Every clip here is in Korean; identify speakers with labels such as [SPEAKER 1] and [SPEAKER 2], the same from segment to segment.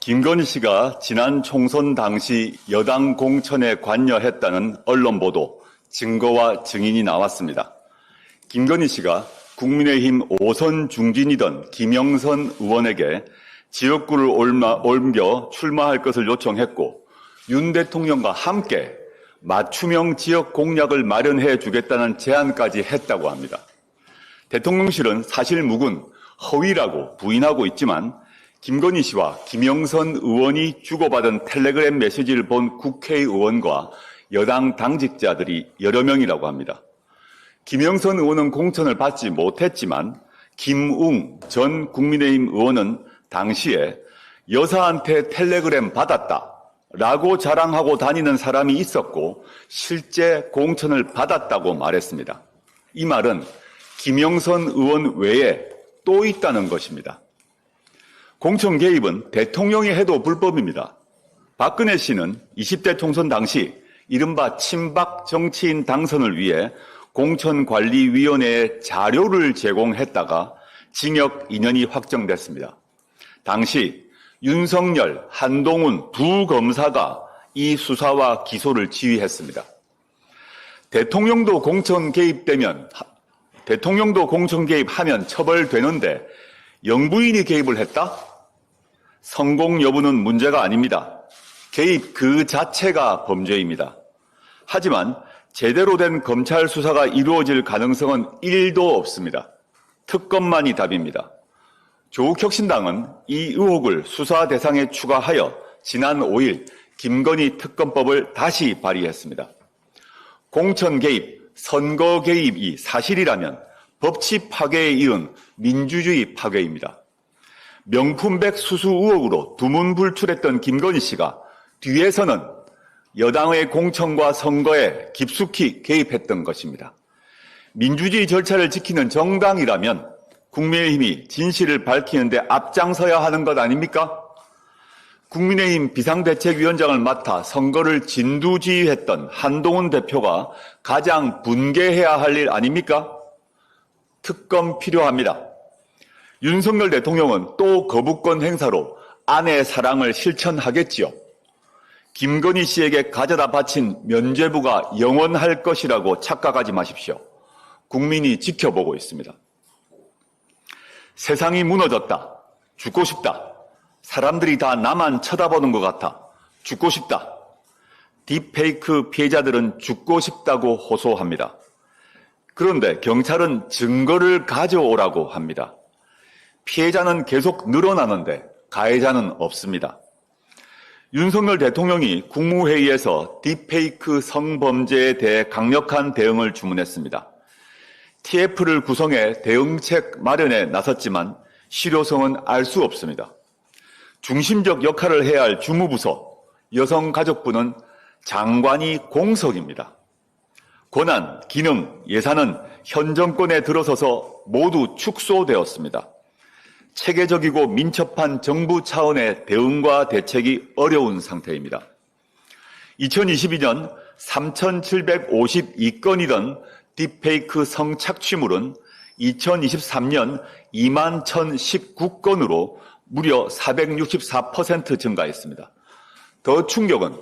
[SPEAKER 1] 김건희 씨가 지난 총선 당시 여당 공천에 관여했다는 언론 보도, 증거와 증인이 나왔습니다. 김건희 씨가 국민의힘 5선 중진이던 김영선 의원에게 지역구를 옮겨 출마할 것을 요청했고, 윤 대통령과 함께 맞춤형 지역 공약을 마련해 주겠다는 제안까지 했다고 합니다. 대통령실은 사실 묵은 허위라고 부인하고 있지만 김건희 씨와 김영선 의원이 주고받은 텔레그램 메시지를 본 국회의원과 여당 당직자들이 여러 명이라고 합니다. 김영선 의원은 공천을 받지 못했지만 김웅 전 국민의힘 의원은 당시에 여사한테 텔레그램 받았다라고 자랑하고 다니는 사람이 있었고 실제 공천을 받았다고 말했습니다. 이 말은 김영선 의원 외에 또 있다는 것입니다. 공천 개입은 대통령이 해도 불법입니다. 박근혜 씨는 20대 총선 당시 이른바 친박 정치인 당선을 위해 공천관리위원회에 자료를 제공했다가 징역 2년이 확정됐습니다. 당시 윤석열, 한동훈 두 검사가 이 수사와 기소를 지휘했습니다. 대통령도 공천 개입하면 처벌되는데 영부인이 개입을 했다? 성공 여부는 문제가 아닙니다. 개입 그 자체가 범죄입니다. 하지만 제대로 된 검찰 수사가 이루어질 가능성은 1도 없습니다. 특검만이 답입니다. 조국혁신당은 이 의혹을 수사 대상에 추가하여 지난 5일 김건희 특검법을 다시 발의했습니다. 공천 개입, 선거 개입이 사실이라면 법치 파괴에 이은 민주주의 파괴입니다. 명품백 수수 의혹으로 두문불출했던 김건희 씨가 뒤에서는 여당의 공천과 선거에 깊숙이 개입했던 것입니다. 민주주의 절차를 지키는 정당이라면 국민의힘이 진실을 밝히는 데 앞장서야 하는 것 아닙니까? 국민의힘 비상대책위원장을 맡아 선거를 진두지휘했던 한동훈 대표가 가장 분개해야 할 일 아닙니까? 특검 필요합니다. 윤석열 대통령은 또 거부권 행사로 아내의 사랑을 실천하겠지요. 김건희 씨에게 가져다 바친 면죄부가 영원할 것이라고 착각하지 마십시오. 국민이 지켜보고 있습니다. 세상이 무너졌다. 죽고 싶다. 사람들이 다 나만 쳐다보는 것 같아. 죽고 싶다. 딥페이크 피해자들은 죽고 싶다고 호소합니다. 그런데 경찰은 증거를 가져오라고 합니다. 피해자는 계속 늘어나는데 가해자는 없습니다. 윤석열 대통령이 국무회의에서 딥페이크 성범죄에 대해 강력한 대응을 주문했습니다. TF를 구성해 대응책 마련에 나섰지만 실효성은 알 수 없습니다. 중심적 역할을 해야 할 주무부서, 여성가족부는 장관이 공석입니다. 권한, 기능, 예산은 현 정권에 들어서서 모두 축소되었습니다. 체계적이고 민첩한 정부 차원의 대응과 대책이 어려운 상태입니다. 2022년 3,752건이던 딥페이크 성착취물은 2023년 21,019건으로 무려 464% 증가했습니다. 더 충격은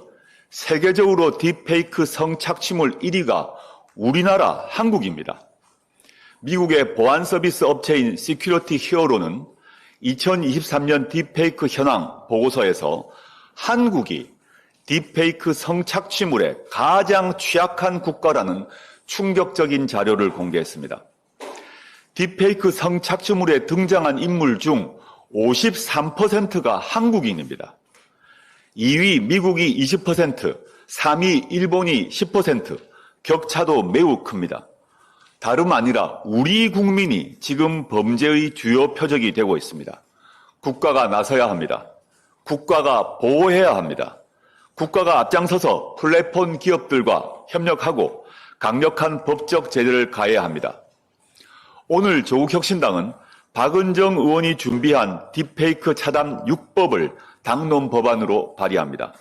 [SPEAKER 1] 세계적으로 딥페이크 성착취물 1위가 우리나라 한국입니다. 미국의 보안 서비스 업체인 시큐리티 히어로는 2023년 딥페이크 현황 보고서에서 한국이 딥페이크 성착취물에 가장 취약한 국가라는 충격적인 자료를 공개했습니다. 딥페이크 성착취물에 등장한 인물 중 53%가 한국인입니다. 2위 미국이 20%, 3위 일본이 10%, 격차도 매우 큽니다. 다름 아니라 우리 국민이 지금 범죄의 주요 표적이 되고 있습니다. 국가가 나서야 합니다. 국가가 보호해야 합니다. 국가가 앞장서서 플랫폼 기업들과 협력하고 강력한 법적 제재를 가해야 합니다. 오늘 조국혁신당은 박은정 의원이 준비한 딥페이크 차단 6법을 당론 법안으로 발의합니다.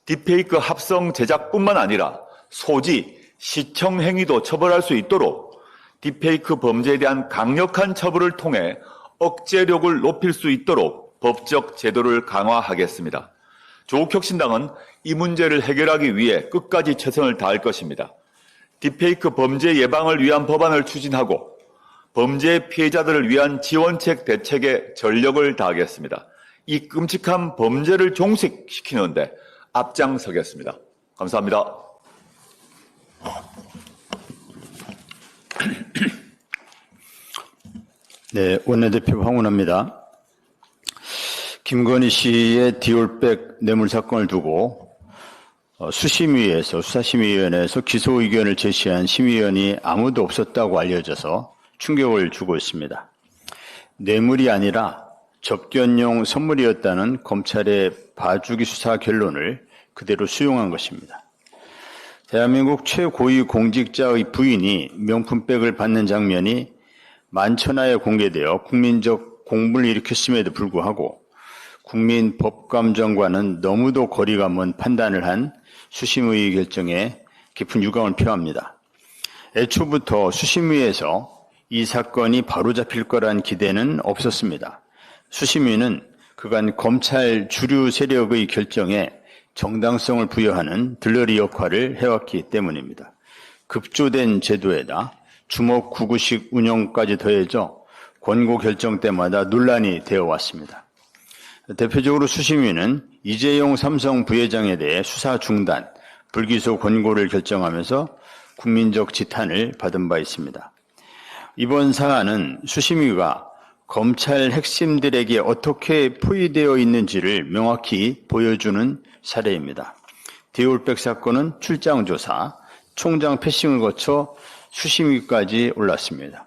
[SPEAKER 1] 딥페이크 합성 제작뿐만 아니라 소지, 시청 행위도 처벌할 수 있도록 딥페이크 범죄에 대한 강력한 처벌을 통해 억제력을 높일 수 있도록 법적 제도를 강화하겠습니다. 조국혁신당은 이 문제를 해결하기 위해 끝까지 최선을 다할 것입니다. 딥페이크 범죄 예방을 위한 법안을 추진하고 범죄 피해자들을 위한 지원책 대책에 전력을 다하겠습니다. 이 끔찍한 범죄를 종식시키는데 앞장서겠습니다. 감사합니다.
[SPEAKER 2] 네, 원내대표 황운하입니다. 김건희 씨의 디올백 뇌물 사건을 두고 수사심의위원회에서 기소 의견을 제시한 심의위원이 아무도 없었다고 알려져서 충격을 주고 있습니다. 뇌물이 아니라 접견용 선물이었다는 검찰의 봐주기 수사 결론을 그대로 수용한 것입니다. 대한민국 최고위 공직자의 부인이 명품백을 받는 장면이 만천하에 공개되어 국민적 공분을 일으켰음에도 불구하고 국민 법감정과는 너무도 거리가 먼 판단을 한 수심의 결정에 깊은 유감을 표합니다. 애초부터 수심위에서 이 사건이 바로잡힐 거란 기대는 없었습니다. 수심위는 그간 검찰 주류 세력의 결정에 정당성을 부여하는 들러리 역할을 해왔기 때문입니다. 급조된 제도에다 주먹구구식 운영까지 더해져 권고 결정 때마다 논란이 되어 왔습니다. 대표적으로 수심위는 이재용 삼성 부회장에 대해 수사 중단, 불기소 권고를 결정하면서 국민적 지탄을 받은 바 있습니다. 이번 사안은 수심위가 검찰 핵심들에게 어떻게 포위되어 있는지를 명확히 보여주는 사례입니다. 디올백 사건은 출장조사, 총장 패싱을 거쳐 수심위까지 올랐습니다.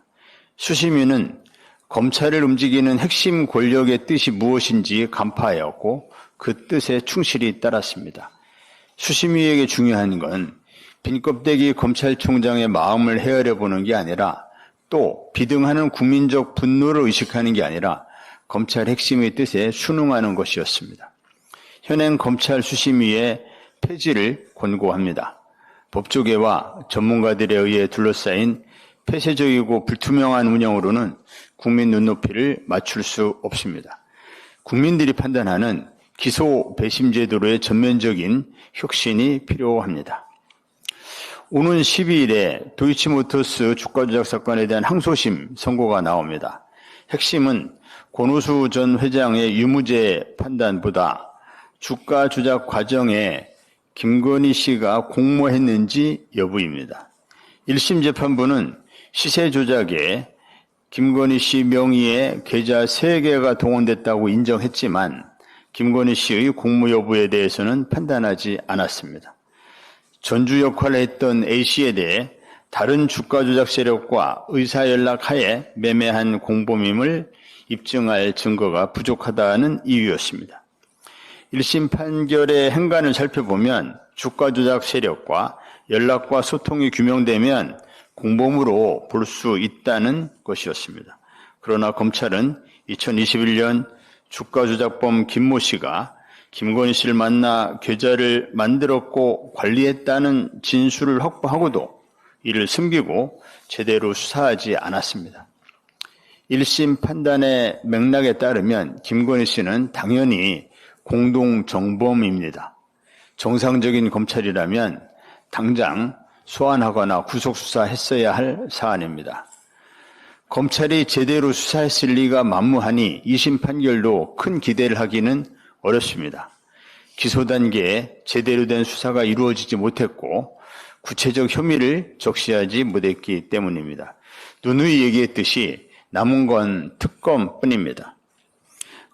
[SPEAKER 2] 수심위는 검찰을 움직이는 핵심 권력의 뜻이 무엇인지 간파하였고 그 뜻에 충실히 따랐습니다. 수심위에게 중요한 건 빈껍데기 검찰총장의 마음을 헤아려 보는 게 아니라 또 비등하는 국민적 분노를 의식하는 게 아니라 검찰 핵심의 뜻에 순응하는 것이었습니다. 현행 검찰 수심위의 폐지를 권고합니다. 법조계와 전문가들에 의해 둘러싸인 폐쇄적이고 불투명한 운영으로는 국민 눈높이를 맞출 수 없습니다. 국민들이 판단하는 기소 배심 제도로의 전면적인 혁신이 필요합니다. 오는 12일에 도이치모터스 주가 조작 사건에 대한 항소심 선고가 나옵니다. 핵심은 권오수 전 회장의 유무죄 판단보다 주가 조작 과정에 김건희 씨가 공모했는지 여부입니다. 1심 재판부는 시세 조작에 김건희 씨 명의의 계좌 3개가 동원됐다고 인정했지만 김건희 씨의 공모 여부에 대해서는 판단하지 않았습니다. 전주 역할을 했던 A씨에 대해 다른 주가 조작 세력과 의사연락하에 매매한 공범임을 입증할 증거가 부족하다는 이유였습니다. 1심 판결의 행간을 살펴보면 주가 조작 세력과 연락과 소통이 규명되면 공범으로 볼 수 있다는 것이었습니다. 그러나 검찰은 2021년 주가 조작범 김모 씨가 김건희 씨를 만나 계좌를 만들었고 관리했다는 진술을 확보하고도 이를 숨기고 제대로 수사하지 않았습니다. 1심 판단의 맥락에 따르면 김건희 씨는 당연히 공동정범입니다. 정상적인 검찰이라면 당장 소환하거나 구속수사했어야 할 사안입니다. 검찰이 제대로 수사했을 리가 만무하니 2심 판결도 큰 기대를 하기는 어렵습니다. 기소 단계에 제대로 된 수사가 이루어지지 못했고 구체적 혐의를 적시하지 못했기 때문입니다. 누누이 얘기했듯이 남은 건 특검뿐입니다.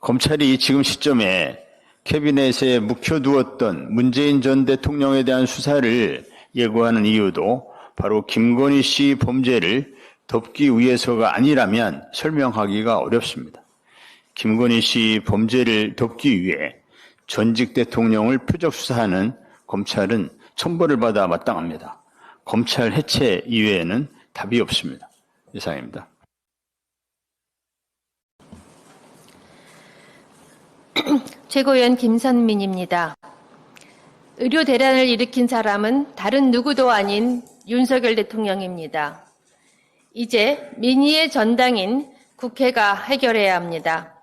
[SPEAKER 2] 검찰이 지금 시점에 캐비넷에 묵혀두었던 문재인 전 대통령에 대한 수사를 예고하는 이유도 바로 김건희 씨 범죄를 덮기 위해서가 아니라면 설명하기가 어렵습니다. 김건희 씨 범죄를 덮기 위해 전직 대통령을 표적 수사하는 검찰은 천벌을 받아 마땅합니다. 검찰 해체 이외에는 답이 없습니다. 이상입니다.
[SPEAKER 3] 최고위원 김선민입니다. 의료 대란을 일으킨 사람은 다른 누구도 아닌 윤석열 대통령입니다. 이제 민의의 전당인 국회가 해결해야 합니다.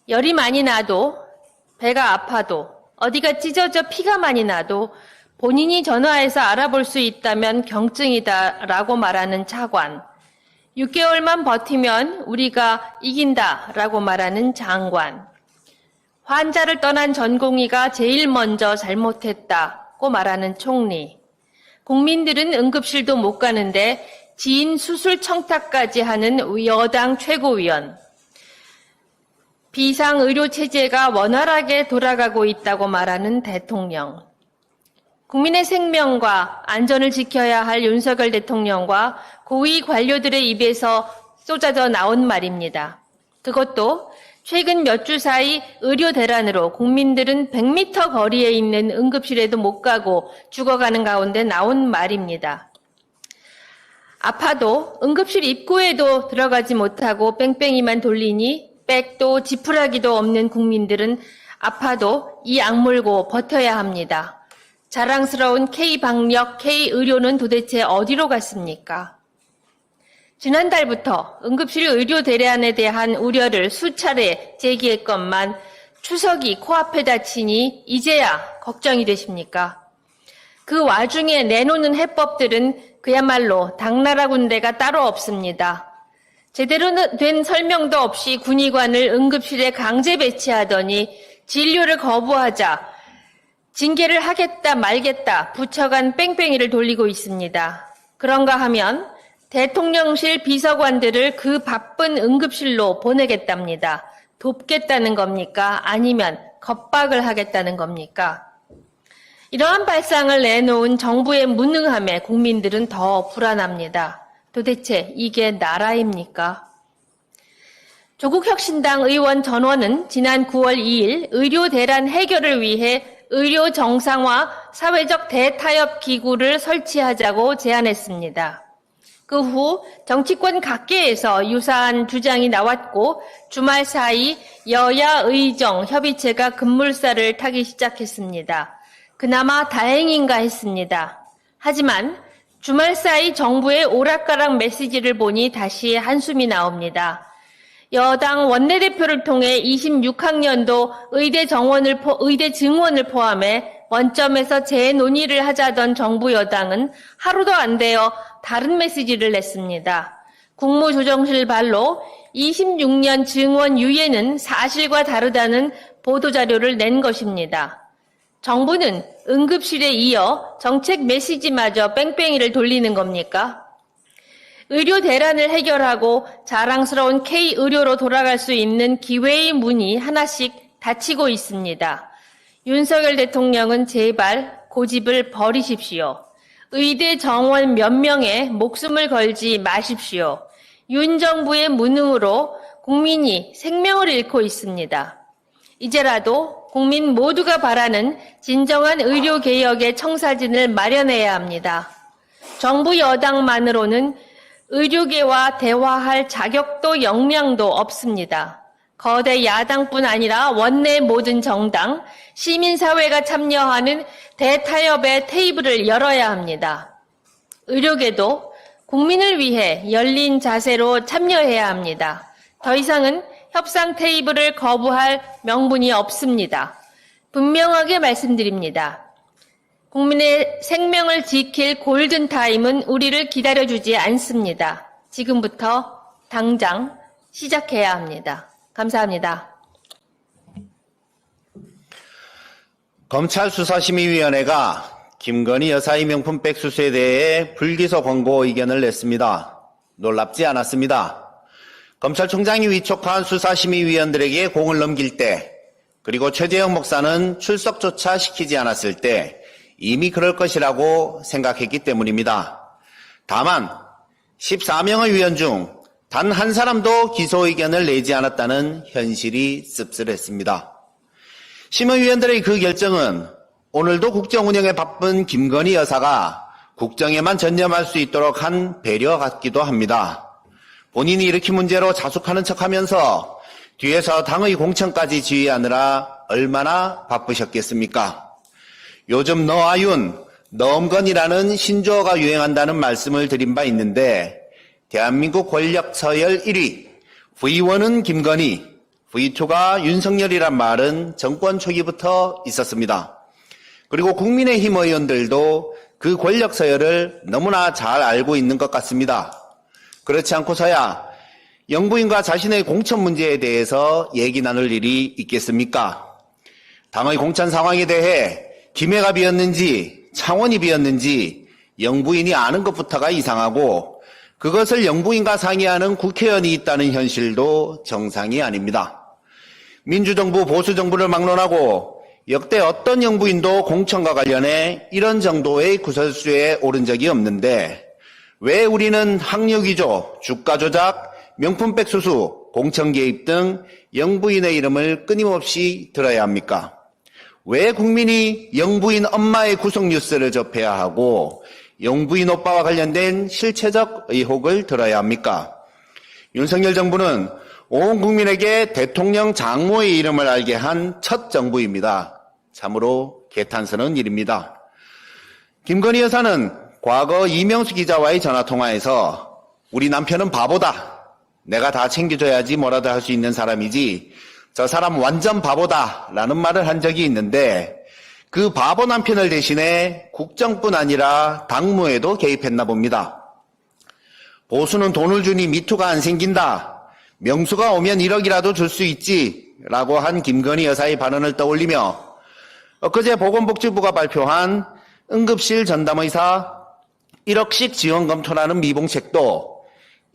[SPEAKER 3] 열이 많이 나도, 배가 아파도, 어디가 찢어져 피가 많이 나도 본인이 전화해서 알아볼 수 있다면 경증이다라고 말하는 차관, 6개월만 버티면 우리가 이긴다라고 말하는 장관, 환자를 떠난 전공의가 제일 먼저 잘못했다고 말하는 총리, 국민들은 응급실도 못 가는데 지인 수술 청탁까지 하는 여당 최고위원, 비상의료체제가 원활하게 돌아가고 있다고 말하는 대통령, 국민의 생명과 안전을 지켜야 할 윤석열 대통령과 고위 관료들의 입에서 쏟아져 나온 말입니다. 그것도 최근 몇 주 사이 의료 대란으로 국민들은 100m 거리에 있는 응급실에도 못 가고 죽어가는 가운데 나온 말입니다. 아파도 응급실 입구에도 들어가지 못하고 뺑뺑이만 돌리니 백도 지푸라기도 없는 국민들은 아파도 이 악물고 버텨야 합니다. 자랑스러운 K방역, K의료는 도대체 어디로 갔습니까? 지난달부터 응급실 의료 대란에 대한 우려를 수차례 제기했건만 추석이 코앞에 다치니 이제야 걱정이 되십니까? 그 와중에 내놓는 해법들은 그야말로 당나라 군대가 따로 없습니다. 제대로 된 설명도 없이 군의관을 응급실에 강제 배치하더니 진료를 거부하자 징계를 하겠다 말겠다 부처간 뺑뺑이를 돌리고 있습니다. 그런가 하면 대통령실 비서관들을 그 바쁜 응급실로 보내겠답니다. 돕겠다는 겁니까? 아니면 겁박을 하겠다는 겁니까? 이러한 발상을 내놓은 정부의 무능함에 국민들은 더 불안합니다. 도대체 이게 나라입니까? 조국혁신당 의원 전원은 지난 9월 2일 의료 대란 해결을 위해 의료 정상화 사회적 대타협 기구를 설치하자고 제안했습니다. 그 후 정치권 각계에서 유사한 주장이 나왔고 주말 사이 여야 의정 협의체가 급물살을 타기 시작했습니다. 그나마 다행인가 했습니다. 하지만 주말 사이 정부의 오락가락 메시지를 보니 다시 한숨이 나옵니다. 여당 원내대표를 통해 26학년도 의대 증원을 포함해 원점에서 재논의를 하자던 정부 여당은 하루도 안 되어 다른 메시지를 냈습니다. 국무조정실 발로 26년 증원 유예는 사실과 다르다는 보도자료를 낸 것입니다. 정부는 응급실에 이어 정책 메시지마저 뺑뺑이를 돌리는 겁니까? 의료 대란을 해결하고 자랑스러운 K의료로 돌아갈 수 있는 기회의 문이 하나씩 닫히고 있습니다. 윤석열 대통령은 제발 고집을 버리십시오. 의대 정원 몇 명에 목숨을 걸지 마십시오. 윤 정부의 무능으로 국민이 생명을 잃고 있습니다. 이제라도 국민 모두가 바라는 진정한 의료개혁의 청사진을 마련해야 합니다. 정부 여당만으로는 의료계와 대화할 자격도 역량도 없습니다. 거대 야당뿐 아니라 원내 모든 정당, 시민사회가 참여하는 대타협의 테이블을 열어야 합니다. 의료계도 국민을 위해 열린 자세로 참여해야 합니다. 더 이상은 협상 테이블을 거부할 명분이 없습니다. 분명하게 말씀드립니다. 국민의 생명을 지킬 골든타임은 우리를 기다려주지 않습니다. 지금부터 당장 시작해야 합니다. 감사합니다.
[SPEAKER 4] 검찰수사심의위원회가 김건희 여사의 명품백 수수에 대해 불기소 권고 의견을 냈습니다. 놀랍지 않았습니다. 검찰총장이 위촉한 수사심의위원들에게 공을 넘길 때, 그리고 최재형 목사는 출석조차 시키지 않았을 때 이미 그럴 것이라고 생각했기 때문입니다. 다만 14명의 위원 중 단 한 사람도 기소 의견을 내지 않았다는 현실이 씁쓸했습니다. 심의위원들의 그 결정은 오늘도 국정 운영에 바쁜 김건희 여사가 국정에만 전념할 수 있도록 한 배려 같기도 합니다. 본인이 일으킨 문제로 자숙하는 척하면서 뒤에서 당의 공천까지 지휘하느라 얼마나 바쁘셨겠습니까? 요즘 너아윤, 너엄건이라는 신조어가 유행한다는 말씀을 드린 바 있는데 대한민국 권력 서열 1위 V1은 김건희, V2가 윤석열이란 말은 정권 초기부터 있었습니다. 그리고 국민의힘 의원들도 그 권력 서열을 너무나 잘 알고 있는 것 같습니다. 그렇지 않고서야 영부인과 자신의 공천 문제에 대해서 얘기 나눌 일이 있겠습니까? 당의 공천 상황에 대해 김해가 비었는지 창원이 비었는지 영부인이 아는 것부터가 이상하고 그것을 영부인과 상의하는 국회의원이 있다는 현실도 정상이 아닙니다. 민주정부, 보수정부를 막론하고 역대 어떤 영부인도 공천과 관련해 이런 정도의 구설수에 오른 적이 없는데 왜 우리는 학력위조, 주가 조작, 명품백 수수, 공천 개입 등 영부인의 이름을 끊임없이 들어야 합니까? 왜 국민이 영부인 엄마의 구속 뉴스를 접해야 하고 영부인 오빠와 관련된 실체적 의혹을 들어야 합니까? 윤석열 정부는 온 국민에게 대통령 장모의 이름을 알게 한 첫 정부입니다. 참으로 개탄스러운 일입니다. 김건희 여사는 과거 이명수 기자와의 전화통화에서 우리 남편은 바보다. 내가 다 챙겨줘야지 뭐라도 할 수 있는 사람이지. 저 사람 완전 바보다 라는 말을 한 적이 있는데 그 바보 남편을 대신해 국정뿐 아니라 당무에도 개입했나 봅니다. 보수는 돈을 주니 미투가 안 생긴다. 명수가 오면 1억이라도 줄 수 있지 라고 한 김건희 여사의 발언을 떠올리며 엊그제 보건복지부가 발표한 응급실 전담의사 1억씩 지원 검토라는 미봉책도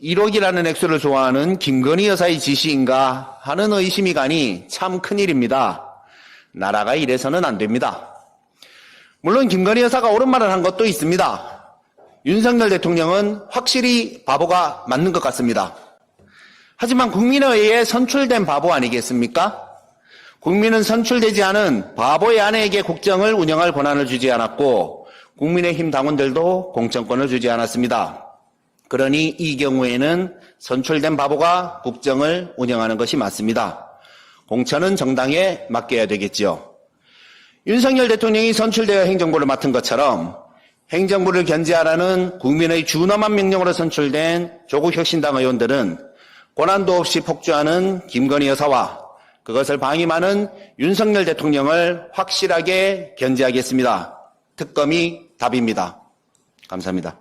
[SPEAKER 4] 1억이라는 액수를 좋아하는 김건희 여사의 지시인가 하는 의심이 가니 참 큰일입니다. 나라가 이래서는 안 됩니다. 물론 김건희 여사가 옳은 말을 한 것도 있습니다. 윤석열 대통령은 확실히 바보가 맞는 것 같습니다. 하지만 국민에 의해 선출된 바보 아니겠습니까? 국민은 선출되지 않은 바보의 아내에게 국정을 운영할 권한을 주지 않았고 국민의힘 당원들도 공천권을 주지 않았습니다. 그러니 이 경우에는 선출된 바보가 국정을 운영하는 것이 맞습니다. 공천은 정당에 맡겨야 되겠지요. 윤석열 대통령이 선출되어 행정부를 맡은 것처럼 행정부를 견제하라는 국민의 준엄한 명령으로 선출된 조국혁신당 의원들은 권한도 없이 폭주하는 김건희 여사와 그것을 방임하는 윤석열 대통령을 확실하게 견제하겠습니다. 특검이 답입니다. 감사합니다.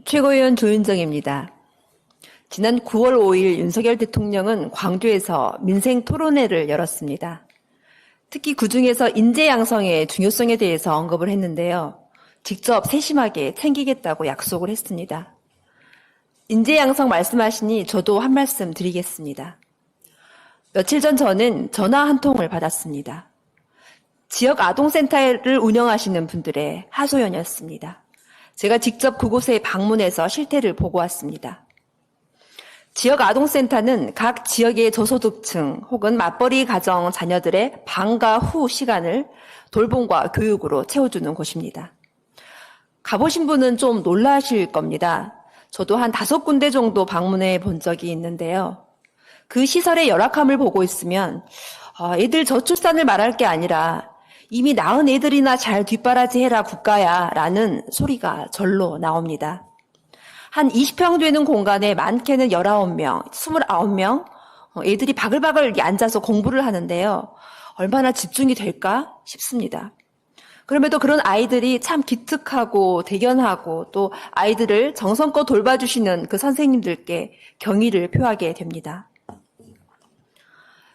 [SPEAKER 5] 최고위원 조윤정입니다. 지난 9월 5일 윤석열 대통령은 광주에서 민생 토론회를 열었습니다. 특히 그중에서 인재 양성의 중요성에 대해서 언급을 했는데요. 직접 세심하게 챙기겠다고 약속을 했습니다. 인재 양성 말씀하시니 저도 한 말씀 드리겠습니다. 며칠 전 저는 전화 한 통을 받았습니다. 지역 아동센터를 운영하시는 분들의 하소연이었습니다. 제가 직접 그곳에 방문해서 실태를 보고 왔습니다. 지역 아동센터는 각 지역의 저소득층 혹은 맞벌이 가정 자녀들의 방과 후 시간을 돌봄과 교육으로 채워주는 곳입니다. 가보신 분은 좀 놀라실 겁니다. 저도 한 5군데 정도 방문해 본 적이 있는데요. 그 시설의 열악함을 보고 있으면 애들 저출산을 말할 게 아니라 이미 낳은 애들이나 잘 뒷바라지해라 국가야 라는 소리가 절로 나옵니다. 한 20평 되는 공간에 많게는 19명, 29명 애들이 바글바글 앉아서 공부를 하는데요. 얼마나 집중이 될까 싶습니다. 그럼에도 그런 아이들이 참 기특하고 대견하고 또 아이들을 정성껏 돌봐주시는 그 선생님들께 경의를 표하게 됩니다.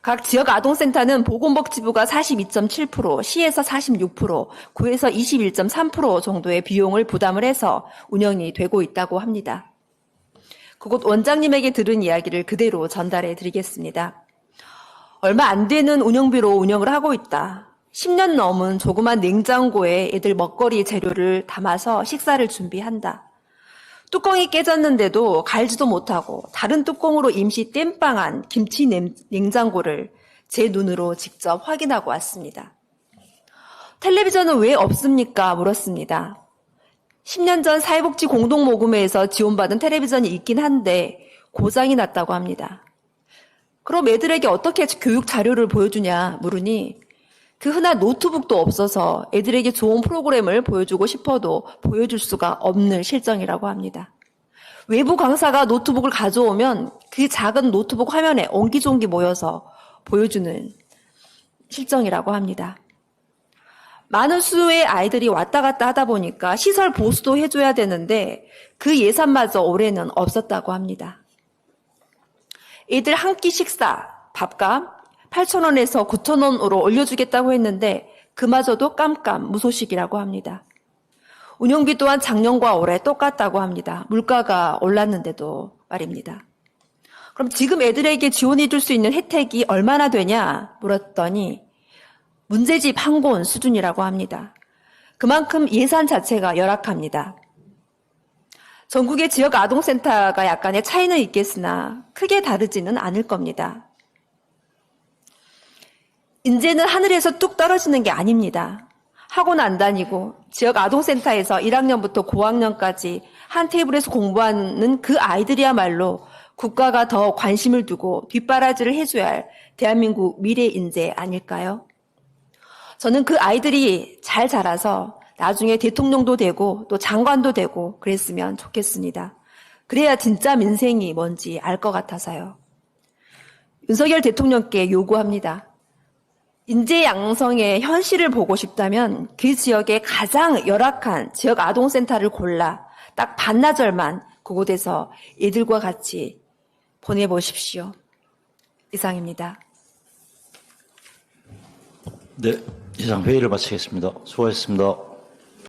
[SPEAKER 5] 각 지역 아동센터는 보건복지부가 42.7%, 시에서 46%, 구에서 21.3% 정도의 비용을 부담을 해서 운영이 되고 있다고 합니다. 그곳 원장님에게 들은 이야기를 그대로 전달해 드리겠습니다. 얼마 안 되는 운영비로 운영을 하고 있다. 10년 넘은 조그만 냉장고에 애들 먹거리 재료를 담아서 식사를 준비한다. 뚜껑이 깨졌는데도 갈지도 못하고 다른 뚜껑으로 임시 땜빵한 김치 냉장고를 제 눈으로 직접 확인하고 왔습니다. 텔레비전은 왜 없습니까? 물었습니다. 10년 전 사회복지 공동모금회에서 지원받은 텔레비전이 있긴 한데 고장이 났다고 합니다. 그럼 애들에게 어떻게 교육 자료를 보여주냐 물으니 그 흔한 노트북도 없어서 애들에게 좋은 프로그램을 보여주고 싶어도 보여줄 수가 없는 실정이라고 합니다. 외부 강사가 노트북을 가져오면 그 작은 노트북 화면에 옹기종기 모여서 보여주는 실정이라고 합니다. 많은 수의 아이들이 왔다 갔다 하다 보니까 시설 보수도 해줘야 되는데 그 예산마저 올해는 없었다고 합니다. 애들 한 끼 식사, 밥값 8,000원에서 9,000원으로 올려주겠다고 했는데 그마저도 깜깜 무소식이라고 합니다. 운영비 또한 작년과 올해 똑같다고 합니다. 물가가 올랐는데도 말입니다. 그럼 지금 애들에게 지원해 줄 수 있는 혜택이 얼마나 되냐 물었더니 문제집 한 권 수준이라고 합니다. 그만큼 예산 자체가 열악합니다. 전국의 지역 아동센터가 약간의 차이는 있겠으나 크게 다르지는 않을 겁니다. 인재는 하늘에서 뚝 떨어지는 게 아닙니다. 학원 안 다니고 지역 아동센터에서 1학년부터 고학년까지 한 테이블에서 공부하는 그 아이들이야말로 국가가 더 관심을 두고 뒷바라지를 해줘야 할 대한민국 미래 인재 아닐까요? 저는 그 아이들이 잘 자라서 나중에 대통령도 되고 또 장관도 되고 그랬으면 좋겠습니다. 그래야 진짜 민생이 뭔지 알 것 같아서요. 윤석열 대통령께 요구합니다. 인재 양성의 현실을 보고 싶다면 그 지역의 가장 열악한 지역 아동센터를 골라 딱 반나절만 그곳에서 애들과 같이 보내보십시오. 이상입니다.
[SPEAKER 6] 네, 이상 회의를 마치겠습니다. 수고하셨습니다.